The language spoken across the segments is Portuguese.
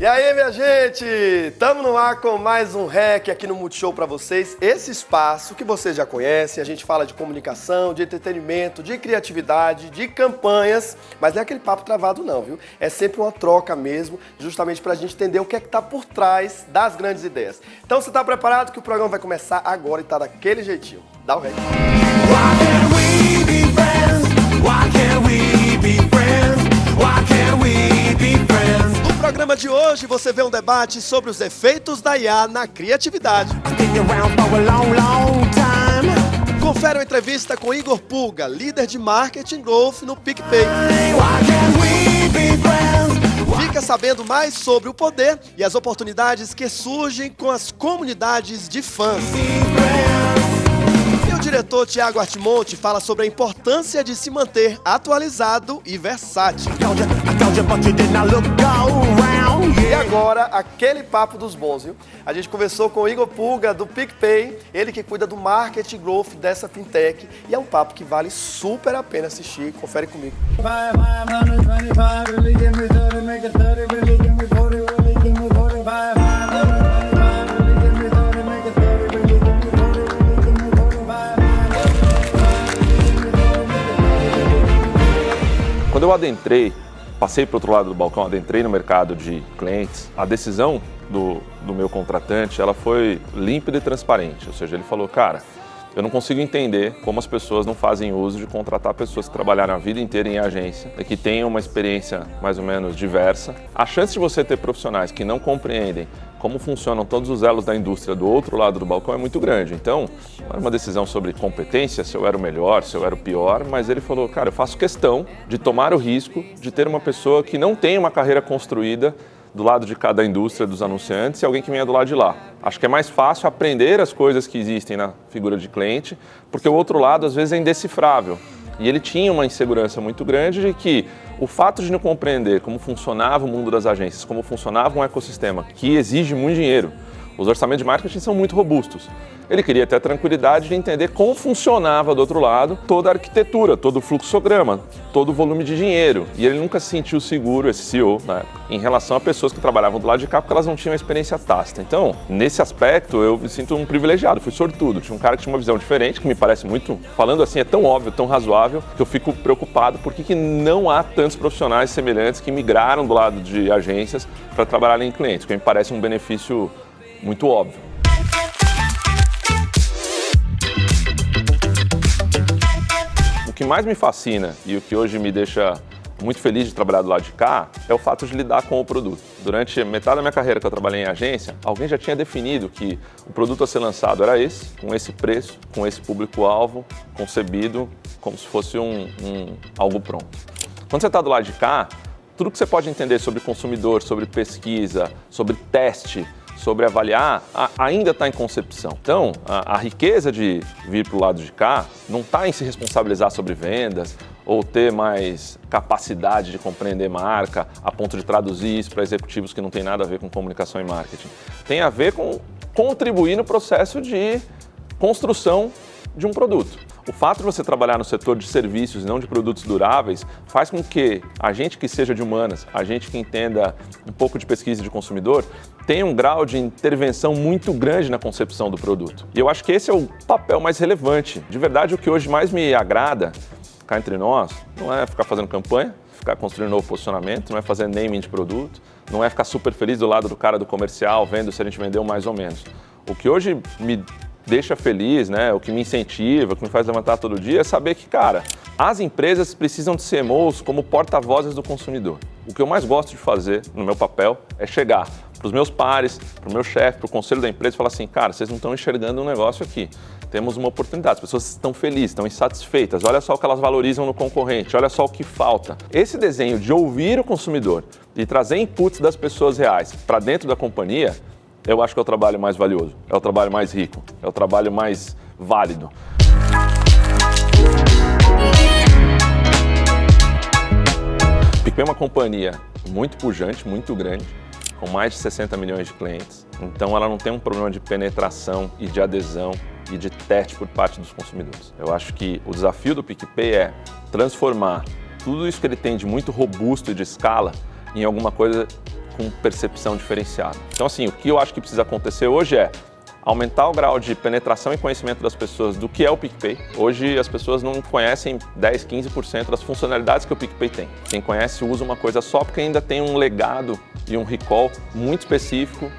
E aí, minha gente, estamos no ar com mais um REC aqui no Multishow para vocês. Esse espaço que vocês já conhecem, a gente fala de comunicação, de entretenimento, de criatividade, de campanhas, mas não é aquele papo travado não, viu? É sempre uma troca mesmo, justamente para a gente entender o que é que está por trás das grandes ideias. Então, você está preparado que o programa vai começar agora e tá daquele jeitinho. Dá o REC. Why can't we be friends? Why can't we be friends? Why can't we be friends? No programa de hoje você vê um debate sobre os efeitos da IA na criatividade. Been around for a long, long time. Confere uma entrevista com Igor Pulga, líder de Marketing Growth no PicPay. Why can't we be friends? Fica sabendo mais sobre o poder e as oportunidades que surgem com as comunidades de fãs. E o diretor Thiago Artimonte fala sobre a importância de se manter atualizado e versátil. I told you, but you did not look around. E agora, aquele papo dos bons, viu? A gente conversou com o Igor Pulga, do PicPay, ele que cuida do marketing growth dessa fintech. E é um papo que vale super a pena assistir. Confere comigo. 525, really give me 30, make it 30, really give me 40, really give me 45. 525, really give me 30, make it 30, really give me 40, really give me 45. Quando eu adentrei, passei para o outro lado do balcão, adentrei no mercado de clientes, a decisão do meu contratante, ela foi límpida e transparente. Ou seja, ele falou, cara, eu não consigo entender como as pessoas não fazem uso de contratar pessoas que trabalharam a vida inteira em agência e que tenham uma experiência mais ou menos diversa. A chance de você ter profissionais que não compreendem como funcionam todos os elos da indústria do outro lado do balcão é muito grande. Então, não era uma decisão sobre competência, se eu era o melhor, se eu era o pior, mas ele falou, cara, eu faço questão de tomar o risco de ter uma pessoa que não tem uma carreira construída do lado de cada indústria dos anunciantes e alguém que venha do lado de lá. Acho que é mais fácil aprender as coisas que existem na figura de cliente, porque o outro lado às vezes é indecifrável. E ele tinha uma insegurança muito grande de que o fato de não compreender como funcionava o mundo das agências, como funcionava um ecossistema que exige muito dinheiro, os orçamentos de marketing são muito robustos. Ele queria ter a tranquilidade de entender como funcionava do outro lado toda a arquitetura, todo o fluxograma, todo o volume de dinheiro. E ele nunca se sentiu seguro, esse CEO, na época, em relação a pessoas que trabalhavam do lado de cá porque elas não tinham experiência tácita. Então, nesse aspecto, eu me sinto um privilegiado, fui sortudo. Tinha um cara que tinha uma visão diferente, que me parece muito, falando assim, é tão óbvio, tão razoável, que eu fico preocupado por que não há tantos profissionais semelhantes que migraram do lado de agências para trabalhar em clientes, que me parece um benefício muito óbvio. O que mais me fascina e o que hoje me deixa muito feliz de trabalhar do lado de cá é o fato de lidar com o produto. Durante metade da minha carreira que eu trabalhei em agência, alguém já tinha definido que o produto a ser lançado era esse, com esse preço, com esse público-alvo, concebido como se fosse algo pronto. Quando você está do lado de cá, tudo que você pode entender sobre consumidor, sobre pesquisa, sobre teste, sobre avaliar, ainda está em concepção. Então, a riqueza de vir para o lado de cá não está em se responsabilizar sobre vendas ou ter mais capacidade de compreender marca a ponto de traduzir isso para executivos que não tem nada a ver com comunicação e marketing. Tem a ver com contribuir no processo de construção de um produto. O fato de você trabalhar no setor de serviços e não de produtos duráveis faz com que a gente que seja de humanas, a gente que entenda um pouco de pesquisa de consumidor, tenha um grau de intervenção muito grande na concepção do produto. E eu acho que esse é o papel mais relevante. De verdade, o que hoje mais me agrada, cá entre nós, não é ficar fazendo campanha, ficar construindo novo posicionamento, não é fazer naming de produto, não é ficar super feliz do lado do cara do comercial, vendo se a gente vendeu mais ou menos. O que hoje me deixa feliz, né? O que me incentiva, o que me faz levantar todo dia é saber que, cara, as empresas precisam de CMOs como porta-vozes do consumidor. O que eu mais gosto de fazer no meu papel é chegar para os meus pares, para o meu chefe, para o conselho da empresa e falar assim, cara, vocês não estão enxergando um negócio aqui. Temos uma oportunidade, as pessoas estão felizes, estão insatisfeitas, olha só o que elas valorizam no concorrente, olha só o que falta. Esse desenho de ouvir o consumidor e trazer inputs das pessoas reais para dentro da companhia, eu acho que é o trabalho mais valioso, é o trabalho mais rico, é o trabalho mais válido. PicPay é uma companhia muito pujante, muito grande, com mais de 60 milhões de clientes. Então ela não tem um problema de penetração e de adesão e de teste por parte dos consumidores. Eu acho que o desafio do PicPay é transformar tudo isso que ele tem de muito robusto e de escala em alguma coisa com percepção diferenciada. Então, assim, o que eu acho que precisa acontecer hoje é aumentar o grau de penetração e conhecimento das pessoas do que é o PicPay. Hoje as pessoas não conhecem 10, 15% das funcionalidades que o PicPay tem. Quem conhece usa uma coisa só porque ainda tem um legado e um recall muito específico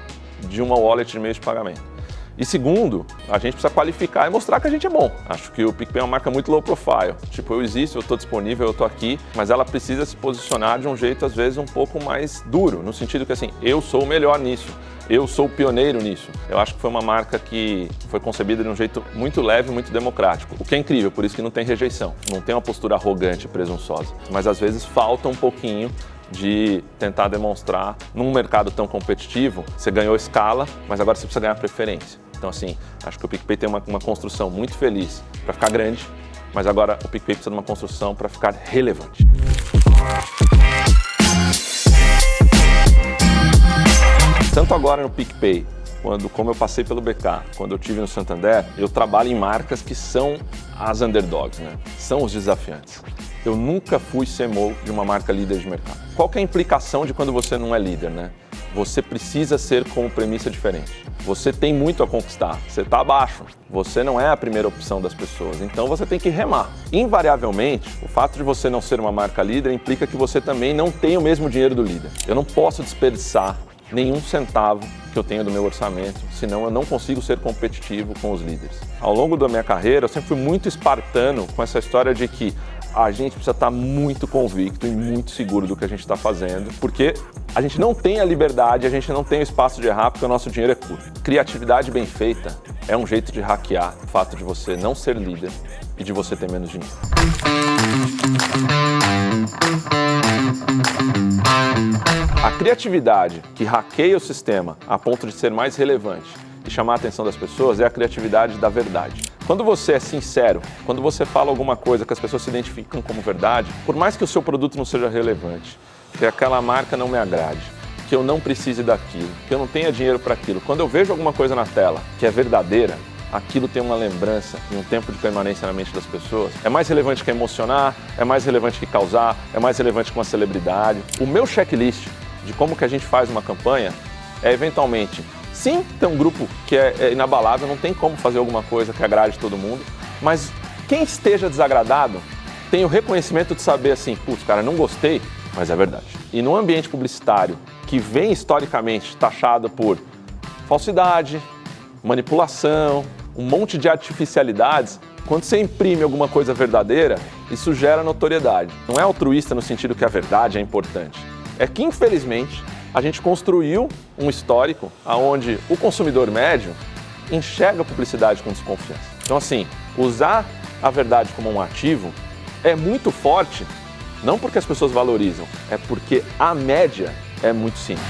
de uma wallet de meio de pagamento. E segundo, a gente precisa qualificar e mostrar que a gente é bom. Acho que o PicPay é uma marca muito low profile. Tipo, eu existo, eu estou disponível, eu estou aqui, mas ela precisa se posicionar de um jeito, às vezes, um pouco mais duro, no sentido que, assim, eu sou o melhor nisso, eu sou o pioneiro nisso. Eu acho que foi uma marca que foi concebida de um jeito muito leve, muito democrático, o que é incrível, por isso que não tem rejeição, não tem uma postura arrogante e presunçosa, mas às vezes falta um pouquinho de tentar demonstrar, num mercado tão competitivo, você ganhou escala, mas agora você precisa ganhar preferência. Então, assim, acho que o PicPay tem uma construção muito feliz para ficar grande, mas agora o PicPay precisa de uma construção para ficar relevante. Tanto agora no PicPay, como eu passei pelo BK, quando eu tive no Santander, eu trabalho em marcas que são as underdogs, né? São os desafiantes. Eu nunca fui CMO de uma marca líder de mercado. Qual que é a implicação de quando você não é líder, né? Você precisa ser como premissa diferente. Você tem muito a conquistar, você está abaixo, você não é a primeira opção das pessoas, então você tem que remar. Invariavelmente, o fato de você não ser uma marca líder implica que você também não tem o mesmo dinheiro do líder. Eu não posso desperdiçar nenhum centavo que eu tenho do meu orçamento, senão eu não consigo ser competitivo com os líderes. Ao longo da minha carreira, eu sempre fui muito espartano com essa história de que a gente precisa estar muito convicto e muito seguro do que a gente está fazendo, porque a gente não tem a liberdade, a gente não tem o espaço de errar, porque o nosso dinheiro é curto. Criatividade bem feita é um jeito de hackear o fato de você não ser líder e de você ter menos dinheiro. A criatividade que hackeia o sistema a ponto de ser mais relevante e chamar a atenção das pessoas é a criatividade da verdade. Quando você é sincero, quando você fala alguma coisa que as pessoas se identificam como verdade, por mais que o seu produto não seja relevante, que aquela marca não me agrade, que eu não precise daquilo, que eu não tenha dinheiro para aquilo, quando eu vejo alguma coisa na tela que é verdadeira, aquilo tem uma lembrança e um tempo de permanência na mente das pessoas, é mais relevante que emocionar, é mais relevante que causar, é mais relevante que uma celebridade. O meu checklist de como que a gente faz uma campanha é, eventualmente, sim, tem um grupo que é inabalável, não tem como fazer alguma coisa que agrade todo mundo, mas quem esteja desagradado tem o reconhecimento de saber assim, putz, cara, não gostei, mas é verdade. E no ambiente publicitário, que vem historicamente taxado por falsidade, manipulação, um monte de artificialidades, quando você imprime alguma coisa verdadeira, isso gera notoriedade. Não é altruísta no sentido que a verdade é importante. É que, infelizmente, a gente construiu um histórico onde o consumidor médio enxerga a publicidade com desconfiança. Então, assim, usar a verdade como um ativo é muito forte, não porque as pessoas valorizam, é porque a média é muito simples.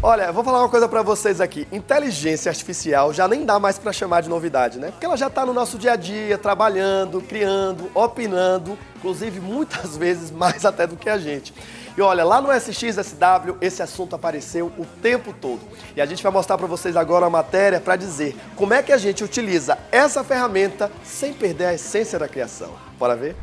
Olha, eu vou falar uma coisa pra vocês aqui. Inteligência artificial já nem dá mais pra chamar de novidade, né? Porque ela já tá no nosso dia a dia, trabalhando, criando, opinando, inclusive muitas vezes mais até do que a gente. E olha, lá no SXSW esse assunto apareceu o tempo todo. E a gente vai mostrar pra vocês agora uma matéria pra dizer como é que a gente utiliza essa ferramenta sem perder a essência da criação. Bora ver?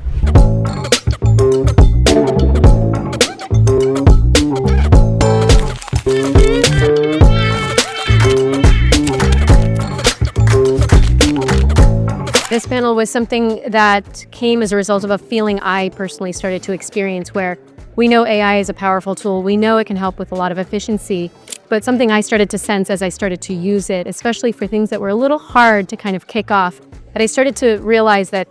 This panel was something that came as a result of a feeling I personally started to experience where we know AI is a powerful tool. We know it can help with a lot of efficiency, but something I started to sense as I started to use it, especially for things that were a little hard to kind of kick off, that I started to realize that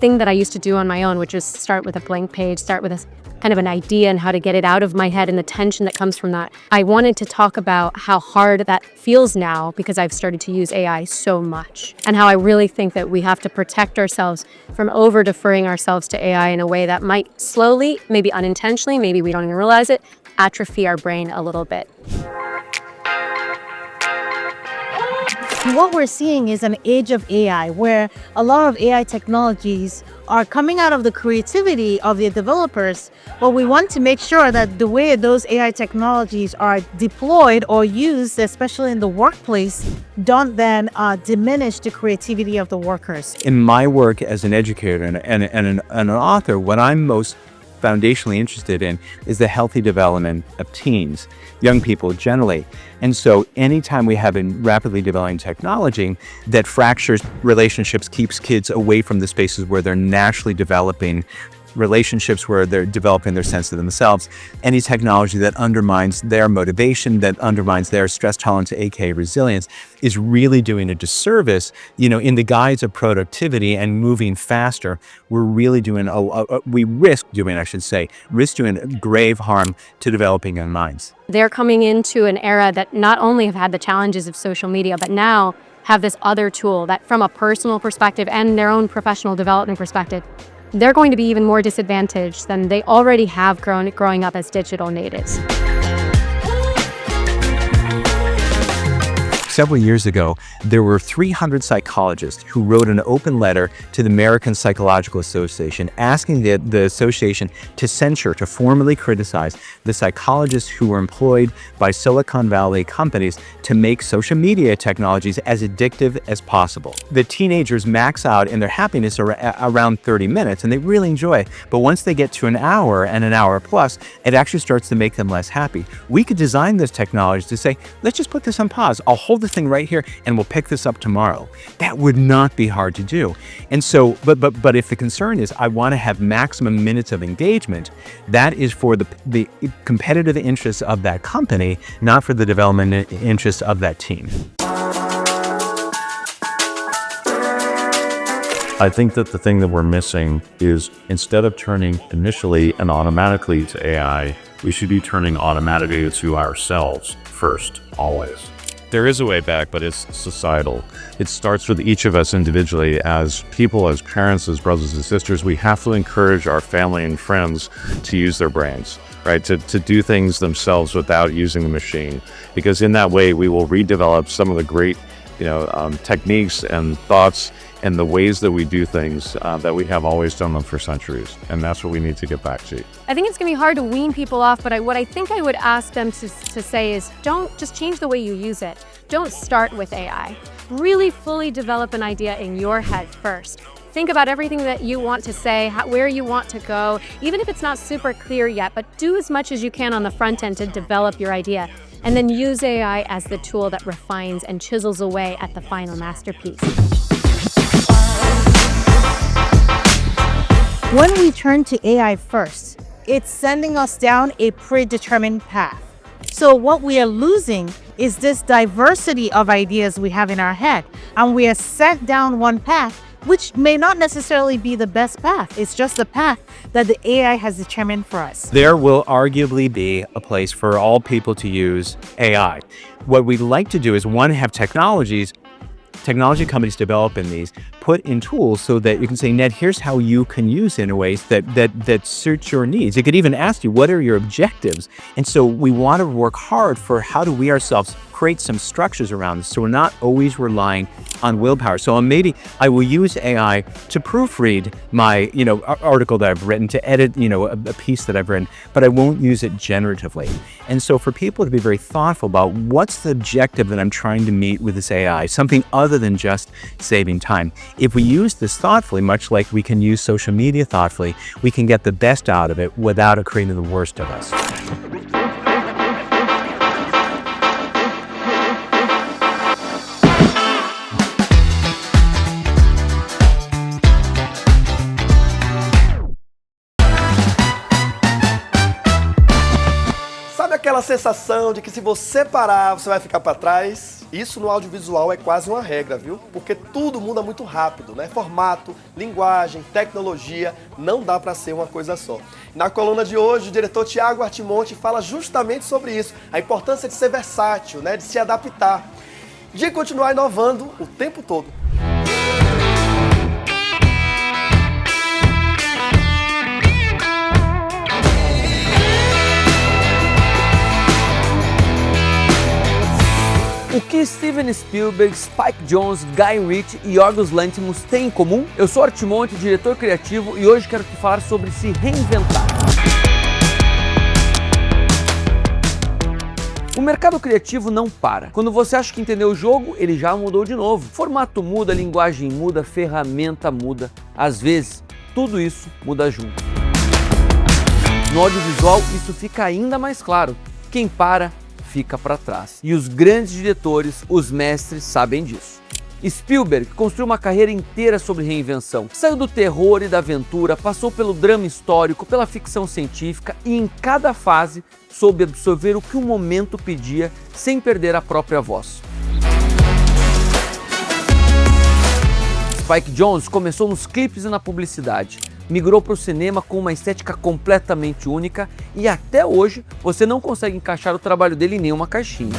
thing that I used to do on my own, which is start with a blank page, start with a kind of an idea and how to get it out of my head and the tension that comes from that. I wanted to talk about how hard that feels now because I've started to use AI so much, and how I really think that we have to protect ourselves from over-deferring ourselves to AI in a way that might slowly, maybe unintentionally, maybe we don't even realize it, atrophy our brain a little bit. What we're seeing is an age of AI where a lot of AI technologies are coming out of the creativity of the developers, but we want to make sure that the way those AI technologies are deployed or used, especially in the workplace, don't then diminish the creativity of the workers. In my work as an educator and an author, what I'm most foundationally interested in is the healthy development of teens, young people generally. And so anytime we have a rapidly developing technology that fractures relationships, keeps kids away from the spaces where they're naturally developing relationships, where they're developing their sense of themselves, any technology that undermines their motivation, that undermines their stress tolerance, aka resilience, is really doing a disservice. In the guise of productivity and moving faster, we're really doing we risk doing grave harm to developing young minds. They're coming into an era that not only have had the challenges of social media, but now have this other tool that, from a personal perspective and their own professional development perspective, they're going to be even more disadvantaged than they already have growing up as digital natives. Several years ago, there were 300 psychologists who wrote an open letter to the American Psychological Association asking the association to censure, to formally criticize the psychologists who were employed by Silicon Valley companies to make social media technologies as addictive as possible. The teenagers max out in their happiness around 30 minutes, and they really enjoy it. But once they get to an hour and an hour plus, it actually starts to make them less happy. We could design this technology to say, let's just put this on pause. I'll hold the thing right here and we'll pick this up tomorrow. That would not be hard to do. And so, but if the concern is I want to have maximum minutes of engagement, that is for the competitive interests of that company, not for the development interests of that team. I think that the thing that we're missing is, instead of turning initially and automatically to AI, we should be turning automatically to ourselves first, always. There is a way back, but it's societal. It starts with each of us individually as people, as parents, as brothers and sisters. We have to encourage our family and friends to use their brains, right? To do things themselves without using the machine. Because in that way, we will redevelop some of the great techniques and thoughts and the ways that we do things that we have always done them for centuries. And that's what we need to get back to. I think it's going to be hard to wean people off, but what I think I would ask them to say is, don't just change the way you use it. Don't start with AI. Really fully develop an idea in your head first. Think about everything that you want to say, where you want to go, even if it's not super clear yet, but do as much as you can on the front end to develop your idea. And then use AI as the tool that refines and chisels away at the final masterpiece. When we turn to AI first, it's sending us down a predetermined path. So what we are losing is this diversity of ideas we have in our head, and we are sent down one path, which may not necessarily be the best path. It's just the path that the AI has determined for us. There will arguably be a place for all people to use AI. What we'd like to do is, one, have technology companies develop in these, put in tools so that you can say, Ned, here's how you can use it in ways that suit your needs. It could even ask you, what are your objectives? And so we want to work hard for how do we ourselves create some structures around this so we're not always relying on willpower. So maybe I will use AI to proofread my article that I've written, to edit a piece that I've written, but I won't use it generatively. And so for people to be very thoughtful about what's the objective that I'm trying to meet with this AI, something other than just saving time. If we use this thoughtfully, much like we can use social media thoughtfully, we can get the best out of it without it creating the worst of us. Aquela sensação de que se você parar, você vai ficar para trás. Isso no audiovisual é quase uma regra, viu? Porque tudo muda muito rápido, né? Formato, linguagem, tecnologia, não dá para ser uma coisa só. Na coluna de hoje, o diretor Tiago Artimonte fala justamente sobre isso, a importância de ser versátil, né? De se adaptar, de continuar inovando o tempo todo. O que Steven Spielberg, Spike Jonze, Guy Ritchie e Yorgos Lanthimos têm em comum? Eu sou Artimonte, diretor criativo, e hoje quero te falar sobre se reinventar. O mercado criativo não para. Quando você acha que entendeu o jogo, ele já mudou de novo. Formato muda, linguagem muda, ferramenta muda. Às vezes, tudo isso muda junto. No audiovisual, isso fica ainda mais claro. Quem para, fica para trás. E os grandes diretores, os mestres, sabem disso. Spielberg construiu uma carreira inteira sobre reinvenção. Saiu do terror e da aventura, passou pelo drama histórico, pela ficção científica e em cada fase soube absorver o que o momento pedia sem perder a própria voz. Spike Jonze começou nos clipes e na publicidade. Migrou para o cinema com uma estética completamente única e até hoje você não consegue encaixar o trabalho dele em nenhuma caixinha.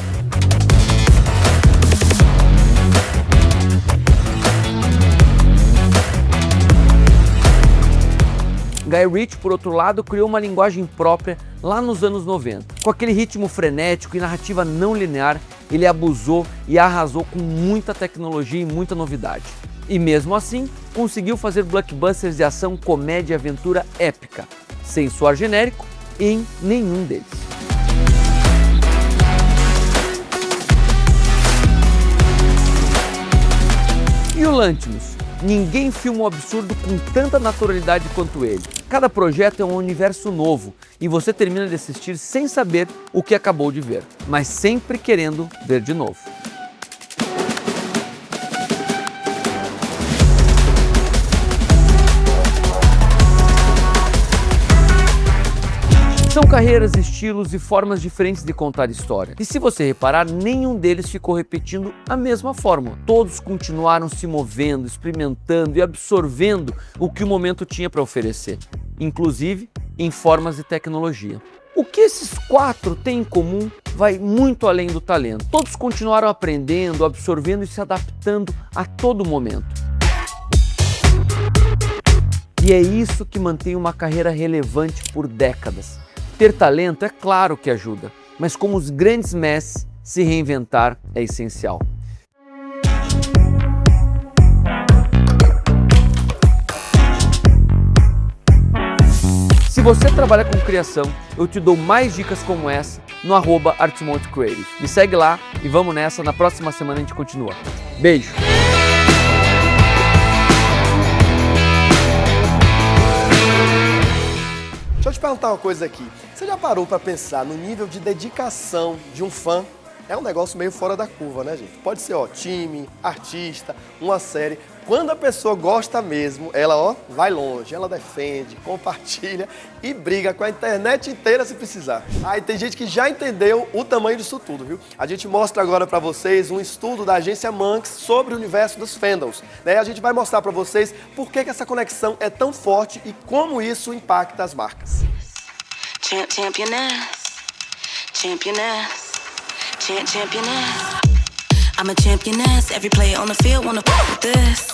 Guy Ritchie, por outro lado, criou uma linguagem própria lá nos anos 90. Com aquele ritmo frenético e narrativa não linear, ele abusou e arrasou com muita tecnologia e muita novidade. E mesmo assim, conseguiu fazer blockbusters de ação, comédia e aventura épica, sem soar genérico em nenhum deles. E o Lanthimos? Ninguém filma um absurdo com tanta naturalidade quanto ele. Cada projeto é um universo novo e você termina de assistir sem saber o que acabou de ver, mas sempre querendo ver de novo. São carreiras, estilos e formas diferentes de contar história. E se você reparar, nenhum deles ficou repetindo a mesma fórmula. Todos continuaram se movendo, experimentando e absorvendo o que o momento tinha para oferecer, inclusive em formas de tecnologia. O que esses quatro têm em comum vai muito além do talento. Todos continuaram aprendendo, absorvendo e se adaptando a todo momento. E é isso que mantém uma carreira relevante por décadas. Ter talento é claro que ajuda, mas como os grandes mestres, se reinventar é essencial. Se você trabalha com criação, eu te dou mais dicas como essa no @ArtimonteCreative. Me segue lá e vamos nessa, na próxima semana a gente continua. Beijo! Deixa eu te perguntar uma coisa aqui. Você já parou para pensar no nível de dedicação de um fã? É um negócio meio fora da curva, né, gente? Pode ser, time, artista, uma série. Quando a pessoa gosta mesmo, ela, vai longe, ela defende, compartilha e briga com a internet inteira se precisar. Aí tem gente que já entendeu o tamanho disso tudo, viu? A gente mostra agora para vocês um estudo da agência Monks sobre o universo dos fandoms, né? A gente vai mostrar para vocês por que essa conexão é tão forte e como isso impacta as marcas. I'm a championess, every player on the field wanna f with this.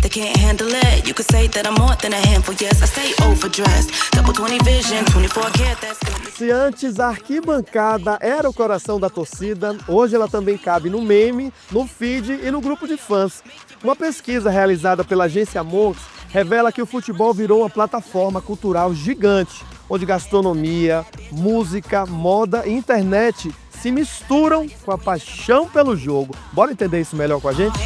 They can't handle it, you could say that I'm more than a handful, yes, I stay overdressed. Double 20 vision, 24 karat, that's gonna be... Se antes a arquibancada era o coração da torcida, hoje ela também cabe no meme, no feed e no grupo de fãs. Uma pesquisa realizada pela agência Monks revela que o futebol virou uma plataforma cultural gigante, onde gastronomia, música, moda e internet se misturam com a paixão pelo jogo. Bora entender isso melhor com a gente?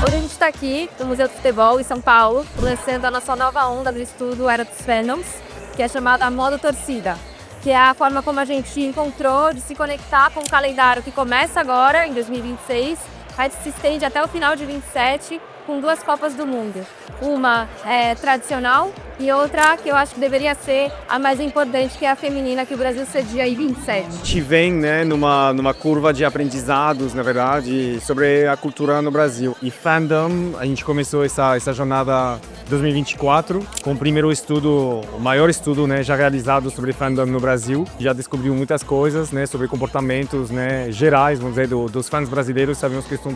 Hoje a gente está aqui no Museu do Futebol em São Paulo, lançando a nossa nova onda do estudo Era dos Fandoms, que é chamada Modo Torcida, que é a forma como a gente encontrou de se conectar com o calendário que começa agora, em 2026, mas se estende até o final de 27, com 2 Copas do Mundo. Uma é tradicional e outra que eu acho que deveria ser a mais importante, que é a feminina, que o Brasil cedia em 27. A gente vem, numa curva de aprendizados, na verdade, sobre a cultura no Brasil. E fandom, a gente começou essa jornada 2024, com o primeiro estudo, o maior estudo, né, já realizado sobre fandom no Brasil. Já descobriu muitas coisas, né, sobre comportamentos, né, gerais, vamos dizer, dos fãs brasileiros. Sabemos que são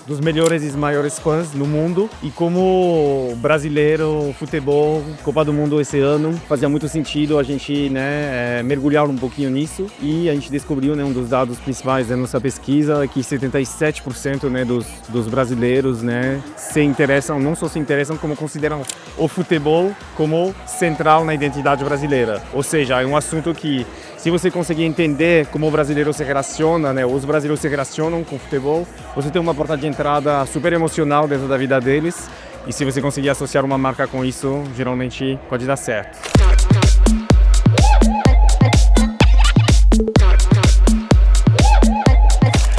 dos melhores e maiores fãs no mundo. E como brasileiro, futebol, Copa do Mundo esse ano, fazia muito sentido a gente, né, mergulhar um pouquinho nisso. E a gente descobriu, né, um dos dados principais da nossa pesquisa, que 77%, né, dos brasileiros, né, não só se interessam, como consideram o futebol como central na identidade brasileira. Ou seja, é um assunto que, se você conseguir entender como o brasileiro se relaciona, né, os brasileiros se relacionam com o futebol, você tem uma porta de entrada super emocional dentro da vida deles. E se você conseguir associar uma marca com isso, geralmente pode dar certo.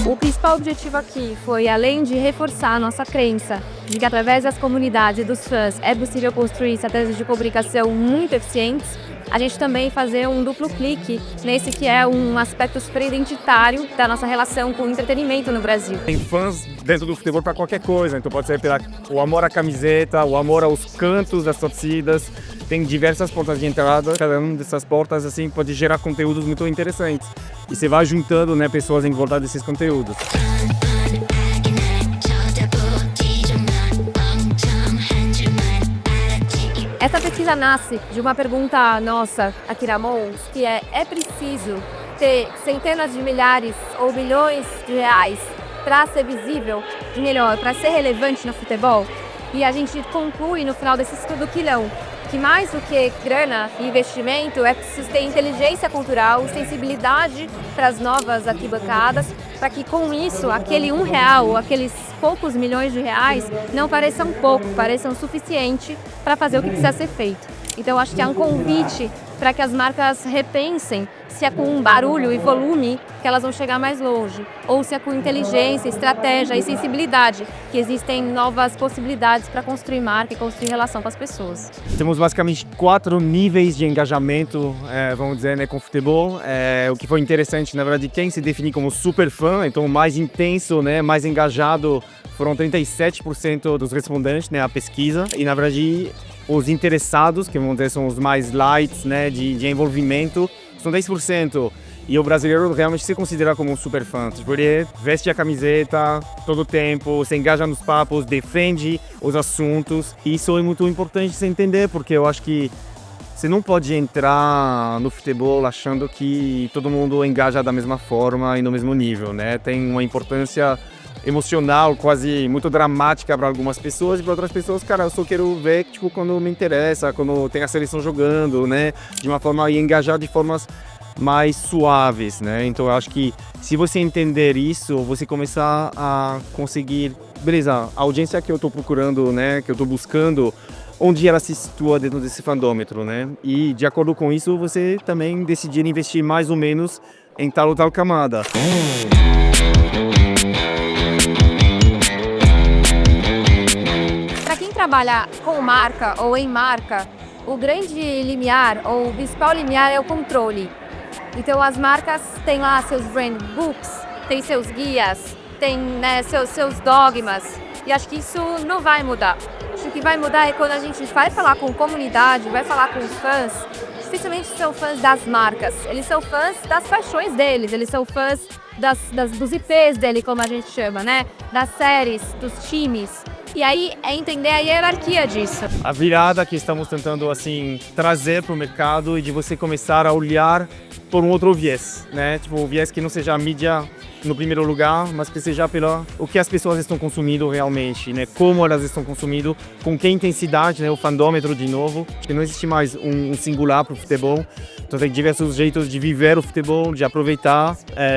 O principal objetivo aqui foi, além de reforçar a nossa crença de que através das comunidades e dos fãs é possível construir estratégias de comunicação muito eficientes, a gente também fazer um duplo clique nesse que é um aspecto super identitário da nossa relação com o entretenimento no Brasil. Tem fãs dentro do futebol para qualquer coisa, então pode ser o amor à camiseta, o amor aos cantos das torcidas. Tem diversas portas de entrada, cada uma dessas portas assim pode gerar conteúdos muito interessantes. E você vai juntando, né, pessoas em volta desses conteúdos. Essa pesquisa nasce de uma pergunta nossa aqui na Mons, que é preciso ter centenas de milhares ou milhões de reais para ser visível, melhor, para ser relevante no futebol? E a gente conclui no final desse estudo que não. Que mais do que grana e investimento, é preciso ter inteligência cultural, sensibilidade para as novas arquibancadas, para que com isso, aquele R$1 ou aqueles poucos milhões de reais não pareçam pouco, pareçam suficiente para fazer o que precisa ser feito. Então, acho que é um convite para que as marcas repensem se é com barulho e volume que elas vão chegar mais longe, ou se é com inteligência, estratégia e sensibilidade, que existem novas possibilidades para construir marca e construir relação com as pessoas. Temos basicamente 4 níveis de engajamento, vamos dizer, né, com o futebol. O que foi interessante, na verdade, quem se define como super fã, então o mais intenso, né, mais engajado, foram 37% dos respondentes, né, à pesquisa. E, na verdade, os interessados, que vamos dizer são os mais lights, né, de envolvimento, são 10%. E o brasileiro realmente se considera como um super fã. Tipo, ele veste a camiseta todo o tempo, se engaja nos papos, defende os assuntos. E isso é muito importante de se entender, porque eu acho que você não pode entrar no futebol achando que todo mundo engaja da mesma forma e no mesmo nível, né? Tem uma importância emocional, quase muito dramática para algumas pessoas, e para outras pessoas, cara, eu só quero ver tipo, quando me interessa, quando tem a seleção jogando, né? De uma forma e engajar de formas mais suaves, né? Então eu acho que se você entender isso, você começar a conseguir, beleza, a audiência que eu estou procurando, né? Que eu estou buscando, onde ela se situa dentro desse fandômetro, né? E de acordo com isso, você também decidir investir mais ou menos em tal ou tal camada. Trabalhar com marca ou em marca, o grande limiar ou o principal limiar é o controle. Então as marcas têm lá seus brand books, têm seus guias, têm, né, seus dogmas, e acho que isso não vai mudar. Acho que o que vai mudar é quando a gente vai falar com comunidade, vai falar com os fãs. Dificilmente são fãs das marcas, eles são fãs das paixões deles, eles são fãs dos IPs dele, como a gente chama, né? Das séries, dos times. E aí é entender a hierarquia disso. A virada que estamos tentando assim trazer para o mercado e de você começar a olhar por um outro viés, né? Tipo, um viés que não seja a mídia no primeiro lugar, mas que seja pelo o que as pessoas estão consumindo realmente, né? Como elas estão consumindo, com que intensidade, né? O fandômetro de novo. Acho que não existe mais um singular para o futebol. Então tem diversos jeitos de viver o futebol, de aproveitar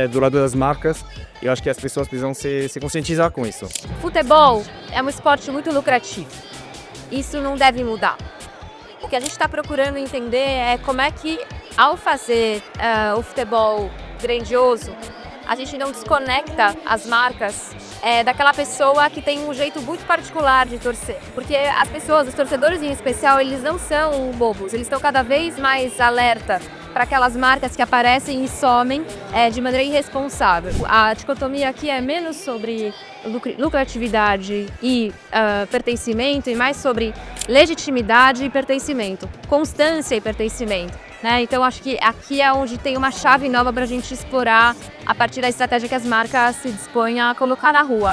do lado das marcas. E eu acho que as pessoas precisam se conscientizar com isso. Futebol é um esporte muito lucrativo. Isso não deve mudar. O que a gente está procurando entender é como é que, ao fazer o futebol grandioso, a gente não desconecta as marcas daquela pessoa que tem um jeito muito particular de torcer. Porque as pessoas, os torcedores em especial, eles não são bobos, eles estão cada vez mais alerta para aquelas marcas que aparecem e somem de maneira irresponsável. A dicotomia aqui é menos sobre lucratividade e pertencimento, e mais sobre legitimidade e pertencimento, constância e pertencimento. Né? Então, acho que aqui é onde tem uma chave nova para a gente explorar a partir da estratégia que as marcas se dispõem a colocar na rua.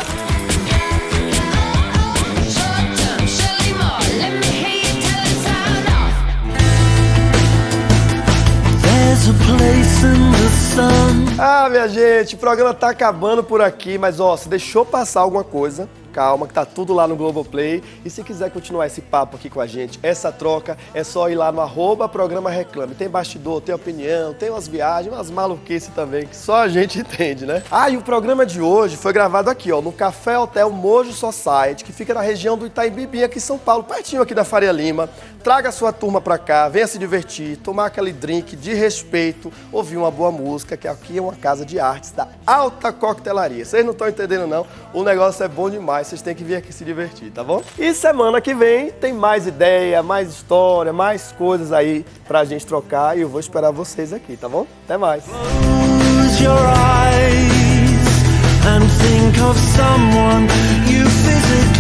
Ah, minha gente, o programa tá acabando por aqui, mas ó, se deixou passar alguma coisa, calma, que tá tudo lá no Globoplay. E se quiser continuar esse papo aqui com a gente, essa troca, é só ir lá no @programa Reclame. Tem bastidor, tem opinião, tem umas viagens, umas maluquices também, que só a gente entende, né? Ah, e o programa de hoje foi gravado aqui, ó, no Café Hotel Mojo Society, que fica na região do Itaim Bibi, aqui em São Paulo, pertinho aqui da Faria Lima. Traga a sua turma pra cá, venha se divertir, tomar aquele drink de respeito, ouvir uma boa música, que aqui é uma casa de artes da alta coquetelaria. Vocês não estão entendendo, não? O negócio é bom demais. Vocês têm que vir aqui se divertir, tá bom? E semana que vem tem mais ideia, mais história, mais coisas aí pra gente trocar e eu vou esperar vocês aqui, tá bom? Até mais! Close your eyes and think of someone you physically